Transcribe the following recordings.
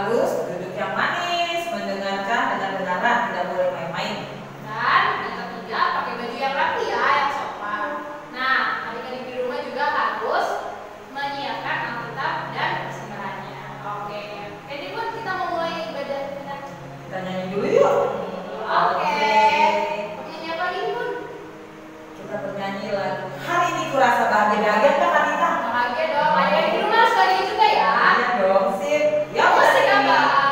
Harus duduk yang manis, mendengarkan dengan benaran, tidak boleh main-main. Dan yang ketiga, pakai baju yang rapi ya, yang sopan. Nah, adik-adik di rumah juga harus menyiapkan Alkitab dan persembahannya. Oke, jadi pun kita mau mulai ibadah kita. Kita nyanyi dulu yuk. Oke. Nyanyi apa lagi pun? Kita bernyanyi lagu Hari Ini Ku Rasa Bahagia. Bahagia kan Anita? Bahagia dong. Adik-adik di rumah harus bahagia juga ya. Iya dong, sip. Yuk kita Musik nyanyi. apa?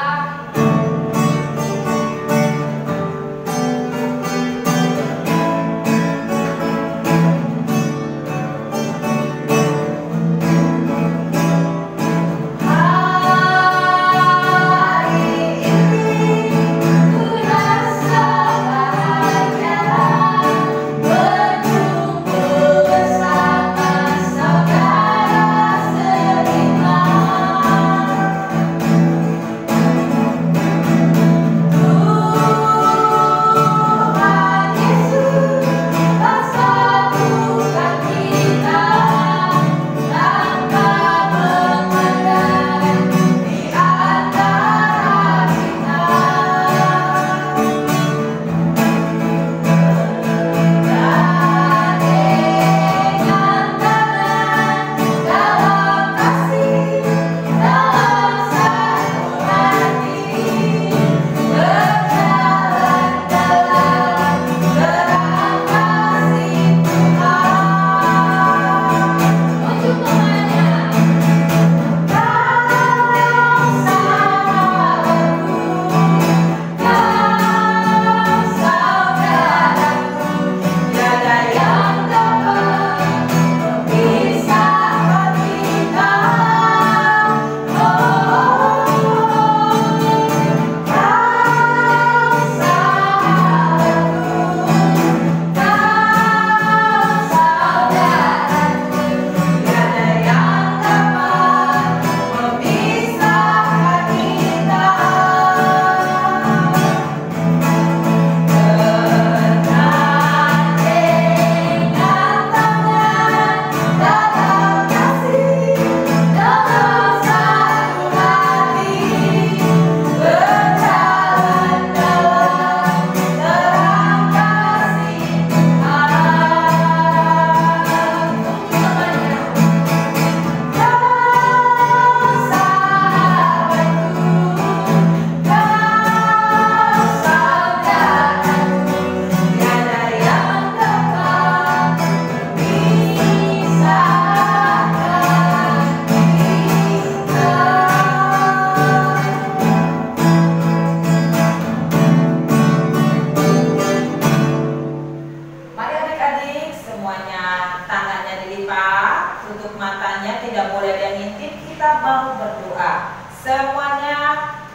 Mari adik-adik semuanya tangannya dilipat, tutup matanya, tidak boleh ada yang ngintip. Kita mau berdoa. Semuanya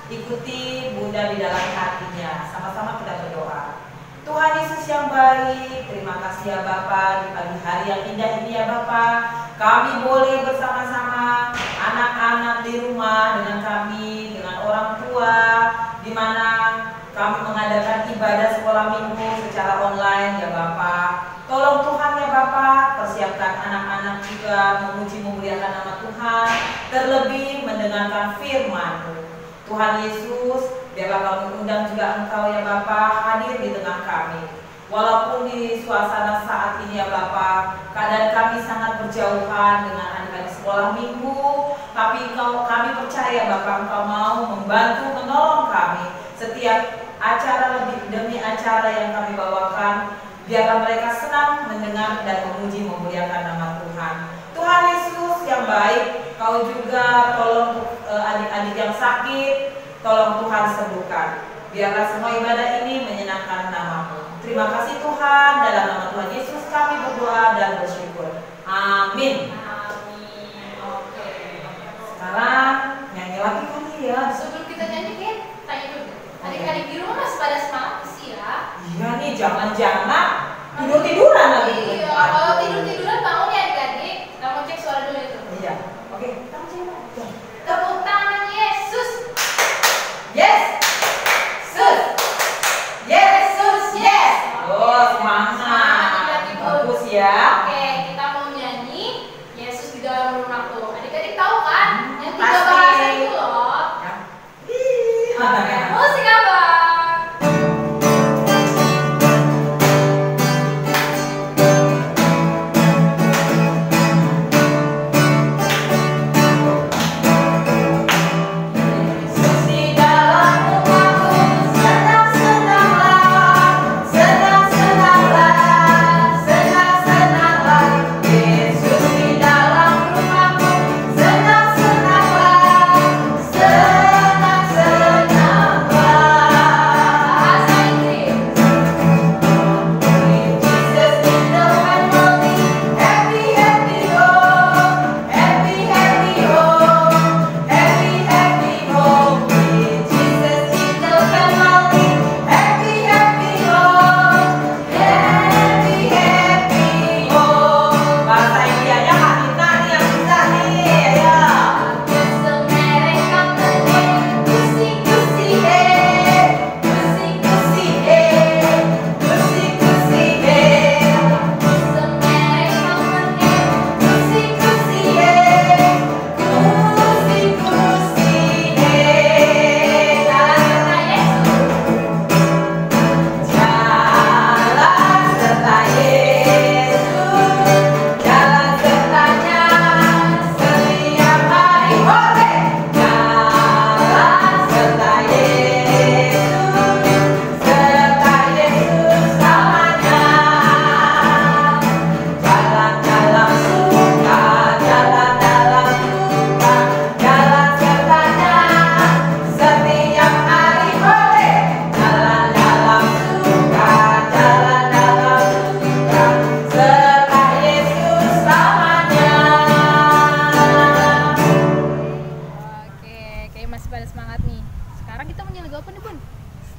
ikuti Bunda di dalam hatinya. Sama-sama kita berdoa. Tuhan Yesus yang baik, terima kasih ya Bapa di pagi hari yang indah ini ya Bapa. Kami boleh bersama-sama anak-anak di rumah dengan kami, dengan orang tua, di mana kami mengadakan ibadah sekolah minggu secara online ya Bapak. Tolong Tuhan ya Bapak, persiapkan anak-anak juga memuji memuliakan nama Tuhan, terlebih mendengarkan firman-Mu. Tuhan Yesus, biar Bapak mengundang juga Engkau ya Bapak hadir di tengah kami. Walaupun di suasana saat ini ya Bapak, keadaan kami sangat berjauhan dengan adik-adik sekolah minggu, tapi kami percaya Bapak Engkau mau membantu menolong kami setiap acara lebih demi acara yang kami bawakan, biarlah mereka senang mendengar dan memuji memuliakan nama Tuhan. Tuhan Yesus yang baik, Kau juga tolong adik-adik yang sakit, tolong Tuhan sembuhkan. Biarlah semua ibadah ini menyenangkan nama-Mu. Terima kasih Tuhan, dalam nama Tuhan Yesus kami berdoa dan bersyukur. Amin. Oke. Sekarang nyanyi lagi kali ya. Sebelum kita nyanyi, Ken, tanya dulu. Adik-adik di rumah masih pada semangat sih ya? Iya nih, jangan-jangan tidur-tiduran lagi. Iya, kalau tidur-tiduran bangun ya adik-adik. Kita mau cek suara dulu itu. Iya, oke. Kita coba. Tepuk tangan Yesus. Yes, sus, Yesus, yes. Oh, semangat. Bagus ya. Oke, kita mau nyanyi Yesus di dalam rumahku. Adik-adik tahu kan? Yang tiga Pasti. bahasa itu loh. Ya. Oke, musik abang. Yesus di dalam rumahku, senang-senanglah, senang-senanglah, senang-senanglah. Yesus di dalam rumahku, senang-senanglah,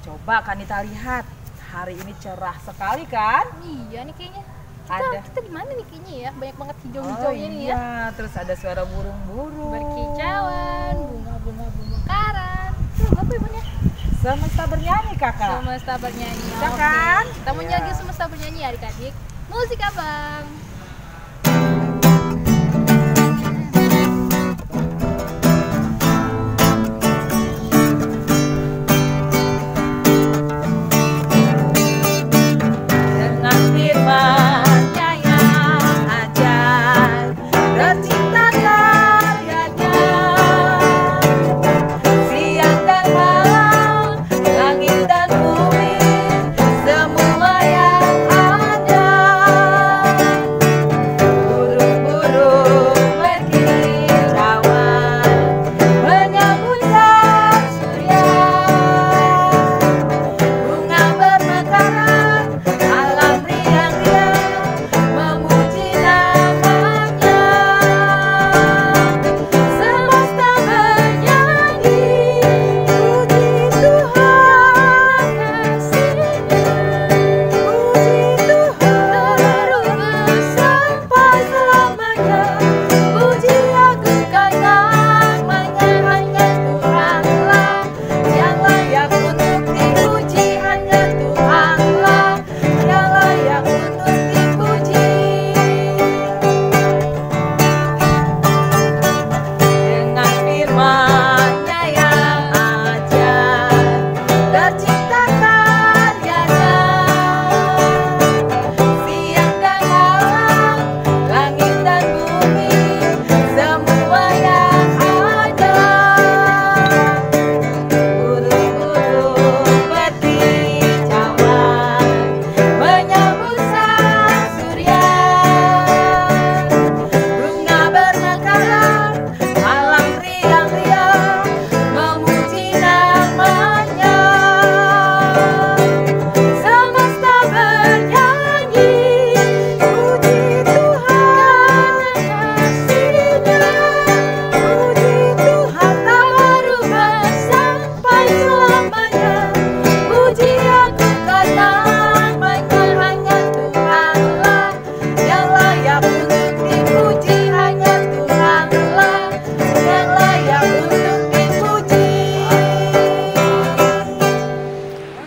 Coba Kanita lihat, hari ini cerah sekali kan? Iya nih kayaknya. Ada. Kita di mana nih kayaknya ya? Banyak banget hijau-hijaunya nih ya. Iya, terus ada suara burung-burung. Berkicauan, bunga-bunga mekaran. Tuh, apa ya Bun ya? Semesta bernyanyi kakak. Semesta bernyanyi. Bisa Oke. kan? Kita mau Iya. nyanyi semesta bernyanyi adik-adik. Musik abang. Dengan firman-Nya yang ajaib, tercipta karyanya. Siang dan malam, langit dan bumi, semua yang ada. Burung-burung berkicauan, menyambut sang surya. Bunga bermekaran, alam riang-riang, memuji namanya. Semesta bernyanyi, puji Tuhan kasih-Nya. Puji Tuhan terus sampai selamanya. Puji agungkan namanya, hanya Tuhanlah yang layak untuk dipuji. Hanya Tuhanlah yang layak untuk dipuji. Dengan firman-Nya yang ajaib, tercipta karyanya. Siang dan malam, langit dan bumi, semua yang ada. Burung-burung berkicauan, menyambut sang surya. Bunga bermekaran, alam riang-riang, memuji namanya. Semesta bernyanyi, puji Tuhan kasih-Nya. Puji Tuhan tak berubah sampai selamanya. Puji agungkan namanya, hanya Tuhanlah yang layak untuk dipuji. Hanya Tuhanlah yang layak untuk dipuji.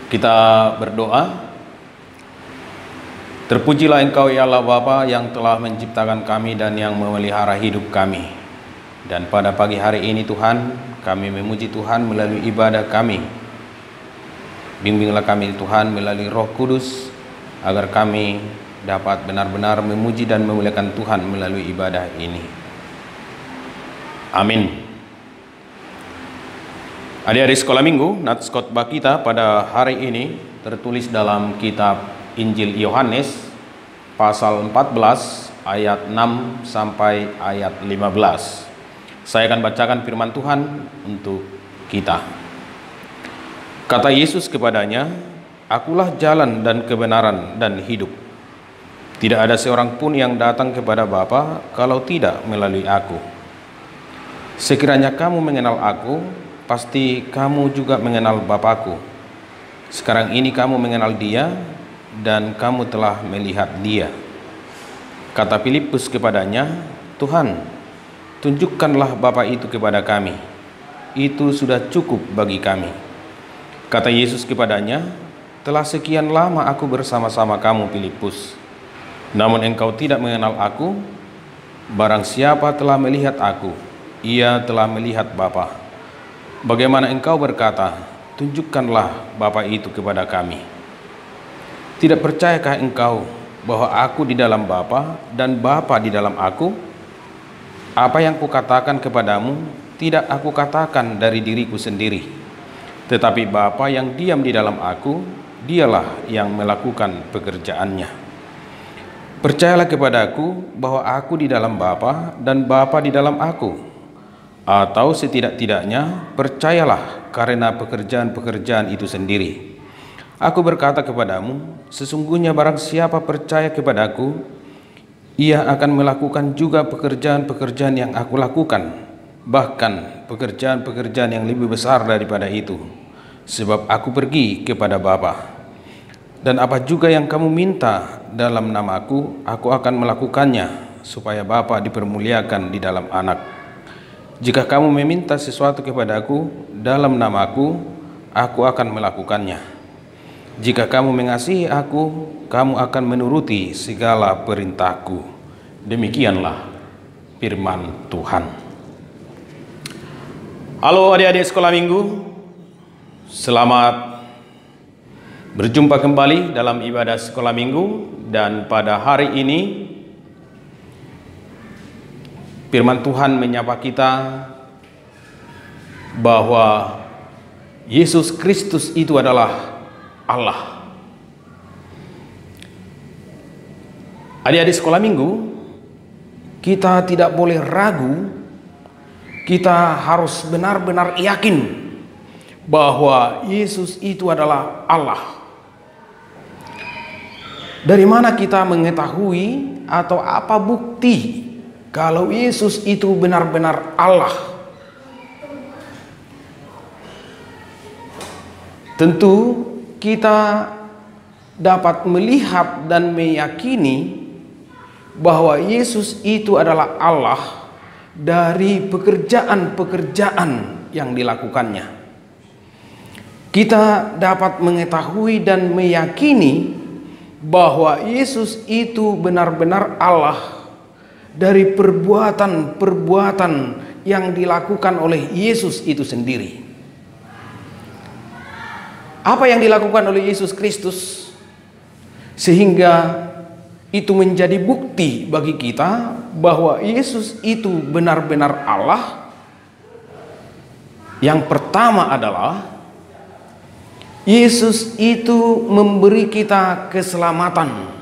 Kita berdoa. Terpujilah Engkau ya Allah Bapa yang telah menciptakan kami dan yang memelihara hidup kami. Dan pada pagi hari ini Tuhan, kami memuji Tuhan melalui ibadah kami. Bimbinglah kami Tuhan melalui Roh Kudus, agar kami dapat benar-benar memuji dan memuliakan Tuhan melalui ibadah ini. Amin. Adik-adik sekolah minggu, nats khotbah kita pada hari ini tertulis dalam kitab Injil Yohanes pasal 14 ayat 6 sampai ayat 15. Saya akan bacakan firman Tuhan untuk kita. Kata Yesus kepadanya, "Akulah jalan dan kebenaran dan hidup. Tidak ada seorang pun yang datang kepada Bapa kalau tidak melalui Aku. Sekiranya kamu mengenal Aku, pasti kamu juga mengenal Bapa-Ku. Sekarang ini kamu mengenal Dia dan kamu telah melihat Dia." Kata Filipus kepadanya, "Tuhan, tunjukkanlah Bapa itu kepada kami. Itu sudah cukup bagi kami." Kata Yesus kepadanya, "Telah sekian lama aku bersama-sama kamu, Filipus. Namun engkau tidak mengenal Aku. Barang siapa telah melihat Aku, ia telah melihat Bapa. Bagaimana engkau berkata, 'Tunjukkanlah Bapa itu kepada kami'? Tidak percayakah engkau bahwa Aku di dalam Bapa dan Bapa di dalam Aku? Apa yang kukatakan kepadamu, tidak aku katakan dari diriku sendiri. Tetapi Bapa yang diam di dalam Aku, Dialah yang melakukan pekerjaannya. Percayalah kepadaku bahwa Aku di dalam Bapa dan Bapa di dalam Aku. Atau setidak-tidaknya percayalah karena pekerjaan-pekerjaan itu sendiri. Aku berkata kepadamu, sesungguhnya barang siapa percaya kepadaku, ia akan melakukan juga pekerjaan-pekerjaan yang Aku lakukan, bahkan pekerjaan-pekerjaan yang lebih besar daripada itu, sebab Aku pergi kepada Bapa. Dan apa juga yang kamu minta dalam nama-Ku, Aku akan melakukannya, supaya Bapa dipermuliakan di dalam Anak. Jika kamu meminta sesuatu kepada-Ku dalam nama-Ku, Aku akan melakukannya. Jika kamu mengasihi Aku, kamu akan menuruti segala perintah-Ku." Demikianlah firman Tuhan. Halo adik-adik sekolah minggu, selamat berjumpa kembali dalam ibadah sekolah minggu. Dan pada hari ini firman Tuhan menyapa kita bahwa Yesus Kristus itu adalah Allah. Adik-adik sekolah minggu, kita tidak boleh ragu, kita harus benar-benar yakin bahwa Yesus itu adalah Allah. Dari mana kita mengetahui atau apa bukti kalau Yesus itu benar-benar Allah? Tentu kita dapat melihat dan meyakini bahwa Yesus itu adalah Allah dari pekerjaan-pekerjaan yang dilakukannya. Kita dapat mengetahui dan meyakini bahwa Yesus itu benar-benar Allah dari perbuatan-perbuatan yang dilakukan oleh Yesus itu sendiri. Apa yang dilakukan oleh Yesus Kristus sehingga itu menjadi bukti bagi kita bahwa Yesus itu benar-benar Allah? Yang pertama adalah Yesus itu memberi kita keselamatan.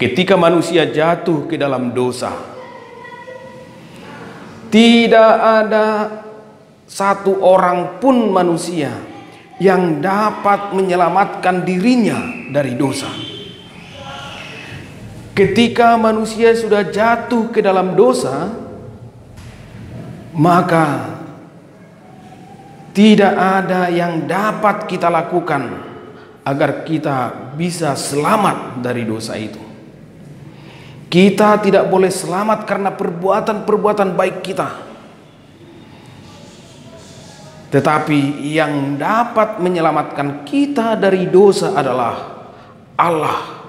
Ketika manusia jatuh ke dalam dosa, tidak ada satu orang pun manusia yang dapat menyelamatkan dirinya dari dosa. Ketika manusia sudah jatuh ke dalam dosa, maka tidak ada yang dapat kita lakukan agar kita bisa selamat dari dosa itu. Kita tidak boleh selamat karena perbuatan-perbuatan baik kita. Tetapi yang dapat menyelamatkan kita dari dosa adalah Allah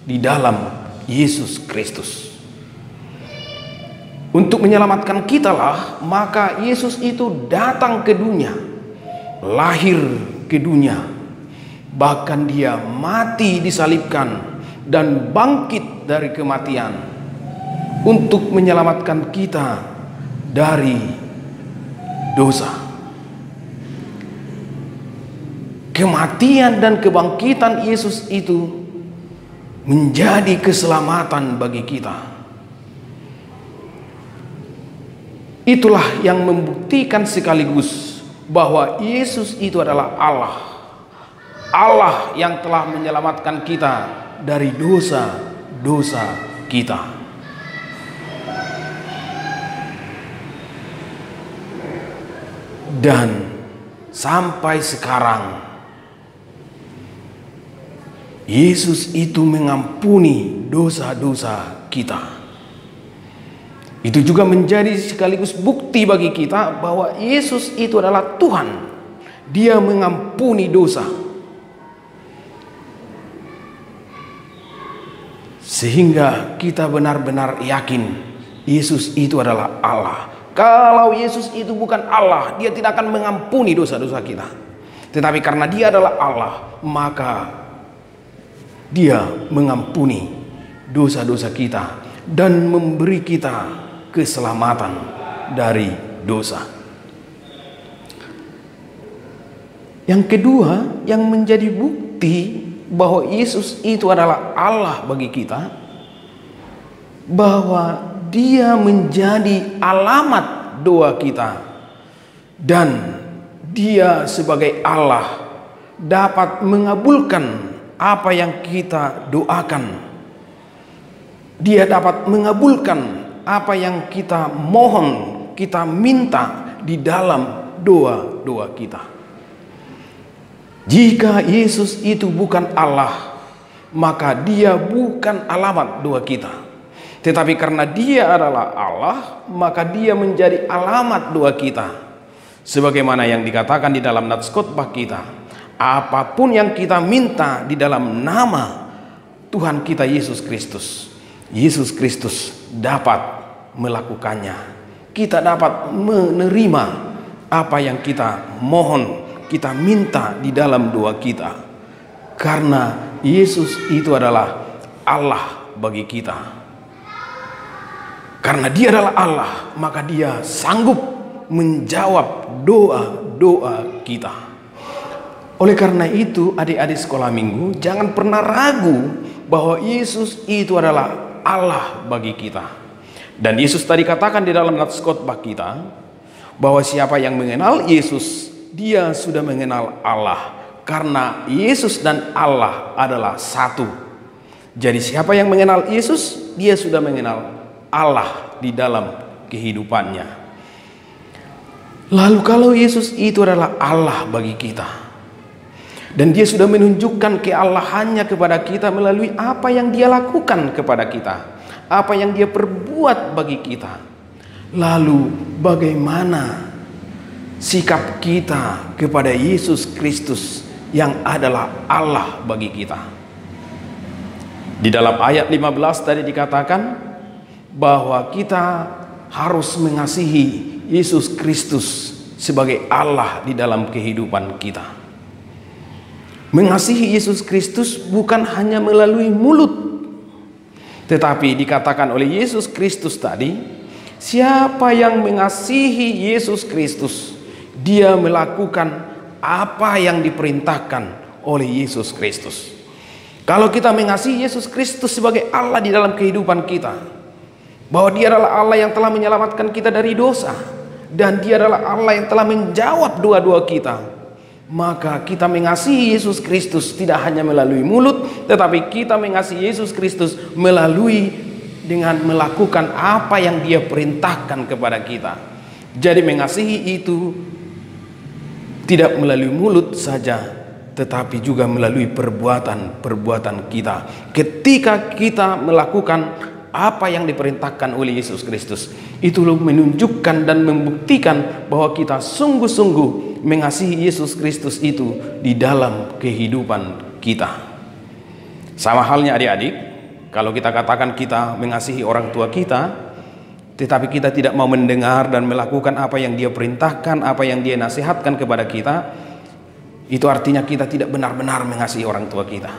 di dalam Yesus Kristus. Untuk menyelamatkan kitalah maka Yesus itu datang ke dunia, lahir ke dunia, bahkan dia mati disalibkan dan bangkit dari kematian untuk menyelamatkan kita dari dosa. Kematian dan kebangkitan Yesus itu menjadi keselamatan bagi kita. Itulah yang membuktikan sekaligus bahwa Yesus itu adalah Allah. Allah yang telah menyelamatkan kita dari dosa-dosa kita. Dan sampai sekarang Yesus itu mengampuni dosa-dosa kita. Itu juga menjadi sekaligus bukti bagi kita bahwa Yesus itu adalah Tuhan. Dia mengampuni dosa. Sehingga kita benar-benar yakin Yesus itu adalah Allah. Kalau Yesus itu bukan Allah, dia tidak akan mengampuni dosa-dosa kita. Tetapi karena dia adalah Allah, maka dia mengampuni dosa-dosa kita dan memberi kita keselamatan dari dosa. Yang kedua, yang menjadi bukti bahwa Yesus itu adalah Allah bagi kita, bahwa dia menjadi alamat doa kita, dan dia sebagai Allah dapat mengabulkan apa yang kita doakan. Dia dapat mengabulkan apa yang kita mohon, kita minta di dalam doa-doa kita. Jika Yesus itu bukan Allah, maka dia bukan alamat doa kita. Tetapi karena dia adalah Allah, maka dia menjadi alamat doa kita. Sebagaimana yang dikatakan di dalam nats khotbah kita, apapun yang kita minta di dalam nama Tuhan kita Yesus Kristus, Yesus Kristus dapat melakukannya. Kita dapat menerima apa yang kita mohon, kita minta di dalam doa kita. Karena Yesus itu adalah Allah bagi kita. Karena dia adalah Allah, maka dia sanggup menjawab doa-doa kita. Oleh karena itu, adik-adik sekolah minggu, jangan pernah ragu bahwa Yesus itu adalah Allah bagi kita. Dan Yesus tadi katakan di dalam nats khotbah kita bahwa siapa yang mengenal Yesus, dia sudah mengenal Allah, karena Yesus dan Allah adalah satu. Jadi siapa yang mengenal Yesus, dia sudah mengenal Allah di dalam kehidupannya. Lalu kalau Yesus itu adalah Allah bagi kita, dan dia sudah menunjukkan keallahannya kepada kita melalui apa yang dia lakukan kepada kita, apa yang dia perbuat bagi kita. Lalu bagaimana sikap kita kepada Yesus Kristus yang adalah Allah bagi kita? Di dalam ayat 15 tadi dikatakan bahwa kita harus mengasihi Yesus Kristus sebagai Allah di dalam kehidupan kita. Mengasihi Yesus Kristus bukan hanya melalui mulut, tetapi dikatakan oleh Yesus Kristus tadi, siapa yang mengasihi Yesus Kristus, dia melakukan apa yang diperintahkan oleh Yesus Kristus. Kalau kita mengasihi Yesus Kristus sebagai Allah di dalam kehidupan kita, bahwa dia adalah Allah yang telah menyelamatkan kita dari dosa, dan dia adalah Allah yang telah menjawab doa-doa kita, maka kita mengasihi Yesus Kristus tidak hanya melalui mulut, tetapi kita mengasihi Yesus Kristus melalui dengan melakukan apa yang dia perintahkan kepada kita. Jadi mengasihi itu tidak melalui mulut saja, tetapi juga melalui perbuatan-perbuatan kita. Ketika kita melakukan apa yang diperintahkan oleh Yesus Kristus, itu menunjukkan dan membuktikan bahwa kita sungguh-sungguh mengasihi Yesus Kristus itu di dalam kehidupan kita. Sama halnya adik-adik, kalau kita katakan kita mengasihi orang tua kita, tetapi kita tidak mau mendengar dan melakukan apa yang Dia perintahkan, apa yang Dia nasihatkan kepada kita, itu artinya kita tidak benar-benar mengasihi orang tua kita.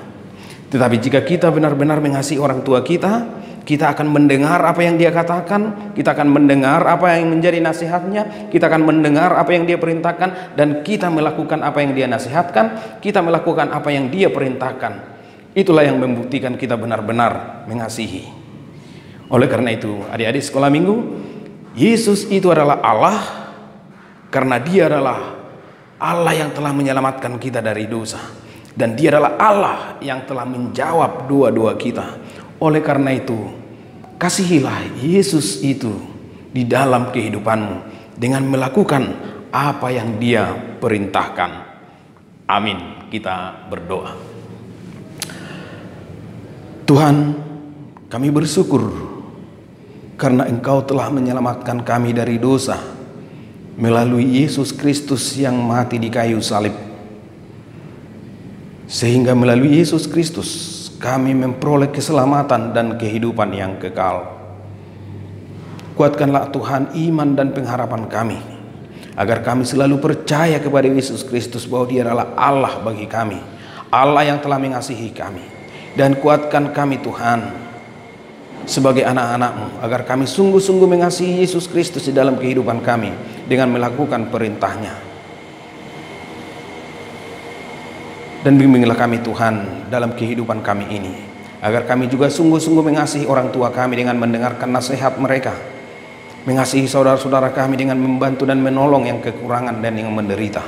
Tetapi jika kita benar-benar mengasihi orang tua kita, kita akan mendengar apa yang Dia katakan, kita akan mendengar apa yang menjadi nasihatnya, kita akan mendengar apa yang Dia perintahkan, dan kita melakukan apa yang Dia nasihatkan, kita melakukan apa yang Dia perintahkan. Itulah yang membuktikan kita benar-benar mengasihi. Oleh karena itu, adik-adik sekolah minggu, Yesus itu adalah Allah karena Dia adalah Allah yang telah menyelamatkan kita dari dosa, dan Dia adalah Allah yang telah menjawab doa-doa kita. Oleh karena itu, kasihilah Yesus itu di dalam kehidupanmu dengan melakukan apa yang Dia perintahkan. Amin. Kita berdoa. Tuhan, kami bersyukur karena Engkau telah menyelamatkan kami dari dosa melalui Yesus Kristus yang mati di kayu salib, sehingga melalui Yesus Kristus kami memperoleh keselamatan dan kehidupan yang kekal. Kuatkanlah Tuhan iman dan pengharapan kami, agar kami selalu percaya kepada Yesus Kristus bahwa Dia adalah Allah bagi kami, Allah yang telah mengasihi kami. Dan kuatkan kami Tuhan sebagai anak-anak-Mu, agar kami sungguh-sungguh mengasihi Yesus Kristus di dalam kehidupan kami dengan melakukan perintah-Nya. Dan bimbinglah kami Tuhan dalam kehidupan kami ini, agar kami juga sungguh-sungguh mengasihi orang tua kami dengan mendengarkan nasihat mereka, mengasihi saudara-saudara kami dengan membantu dan menolong yang kekurangan dan yang menderita.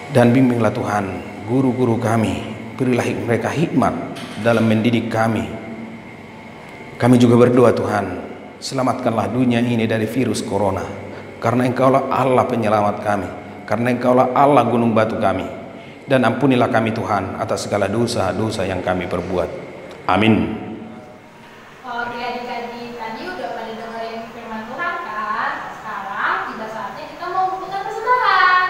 Dan bimbinglah Tuhan guru-guru kami, berilah mereka hikmat dalam mendidik kami. Kami juga berdoa Tuhan, selamatkanlah dunia ini dari virus corona, karena Engkaulah Allah penyelamat kami, karena Engkaulah Allah gunung batu kami. Dan ampunilah kami Tuhan atas segala dosa-dosa yang kami perbuat. Amin. Oke, adik-adik, tadi udah pada dengerin firman Tuhan kan? Sekarang tiba saatnya kita mau membuka persembahan.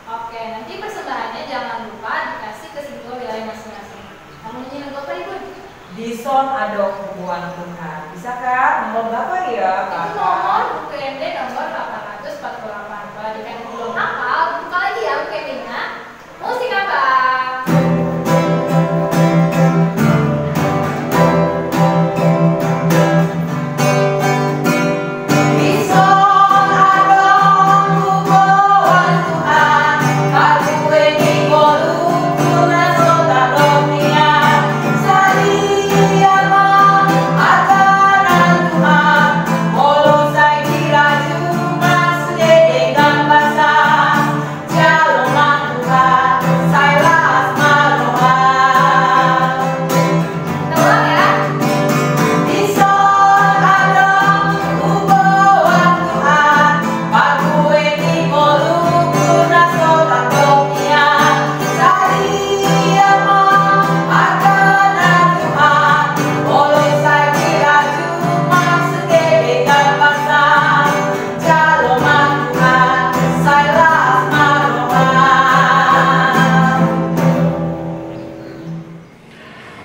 Oke, nanti persembahannya jangan lupa dikasih ke singgah wilayah masing-masing. Kamu nyanyi lagu apa, Ibu? Di son ada hubungan Tuhan. Bisakah nomor berapa ya? Itu nomor UKMD nomor 848. Kalau adik-adik belum hafal, buka lagi ya UKMD-nya. Musik apa?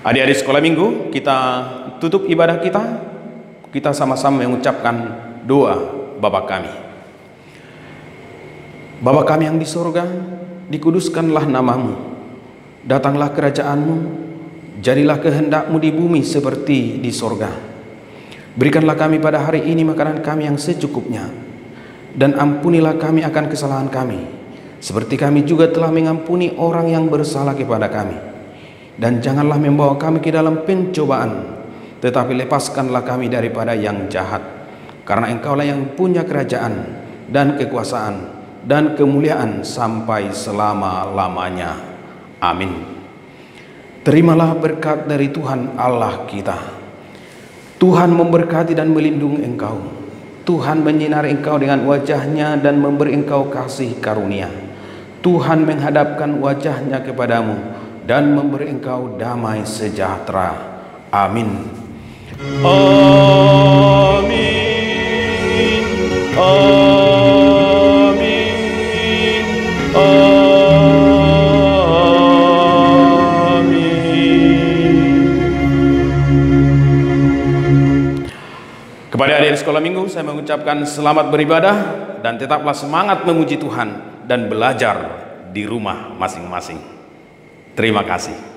Adik-adik sekolah minggu, kita tutup ibadah kita. Kita sama-sama mengucapkan doa Bapa kami. Bapa kami yang di sorga, dikuduskanlah namamu. Datanglah kerajaanmu, jadilah kehendak-Mu di bumi seperti di sorga. Berikanlah kami pada hari ini makanan kami yang secukupnya, dan ampunilah kami akan kesalahan kami, seperti kami juga telah mengampuni orang yang bersalah kepada kami. Dan janganlah membawa kami ke dalam pencobaan, tetapi lepaskanlah kami daripada yang jahat. Karena Engkaulah yang punya kerajaan dan kekuasaan dan kemuliaan sampai selama-lamanya. Amin. Terimalah berkat dari Tuhan Allah kita. Tuhan memberkati dan melindungi engkau. Tuhan menyinari engkau dengan wajah-Nya dan memberi engkau kasih karunia. Tuhan menghadapkan wajah-Nya kepadamu dan memberi engkau damai sejahtera. Amin. Amin. Amin. Amin. saya mengucapkan selamat beribadah dan tetaplah semangat memuji Tuhan dan belajar di rumah masing-masing. Terima kasih.